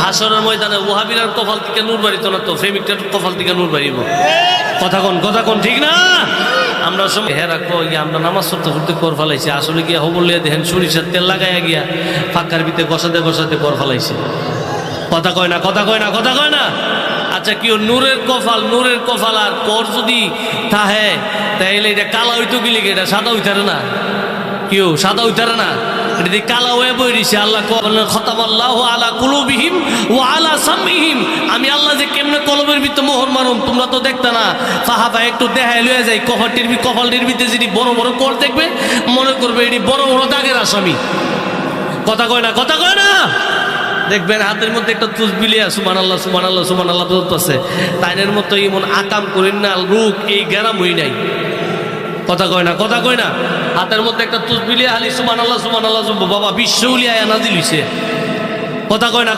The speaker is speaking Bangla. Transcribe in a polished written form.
হাসরের ময়দানে ওয়াহাবিরার কপাল থেকে নূর বাড়িত না, তো প্রেমিকটার কপাল থেকে নূর বাড়িব। কথা কোন ঠিক না? আমরা সময় হে রাখো আমরা নামাজ পড়তে কর ফেলাইছি, আসলে গিয়া হবলিয়া দেখেন সরিষার তেল লাগাইয়া গিয়া ফাঁকার ভিতরে গসাতে কর ফেলাইছে। কথা কয় না। আচ্ছা কি নূরের কপাল আর কর যদি থাহে তাইলে এটা কালা হইতো গেলে এটা সাদা হইতারে না, কেউ সাদা হইতারে না, এটা কালা হয়ে বই দিছে। আল্লাহ খতামাল্লাহু আলা কুলুবিহিম ওয়া আলা সামইহিম, আমি আল্লাহ যে কেমনে কলবের ভিতরে মোহর মারুম তোমরা তো দেখতা না। সাহাবা একটু দেখাই লয়ে যায় কপালটির ভিতরে যদি বড় বড় কর দেখবে মনে করবে এটি বড় বড় দাগের আসামি। কথা কয় না। দেখবেন হাতের মধ্যে একটা তুসবিলিয়া সুবহানাল্লাহ বলতেছে, তাইনের মতো এমন আকাম করেন না রূপ এই গ্যারাম হই নাই। কথা কয় না। হাতের মধ্যে একটা তুসবিলিয়া হালি সুবহানাল্লাহ বাবা বিশ্ব উলিয়া নাজিল হইছে। কথা কয় না।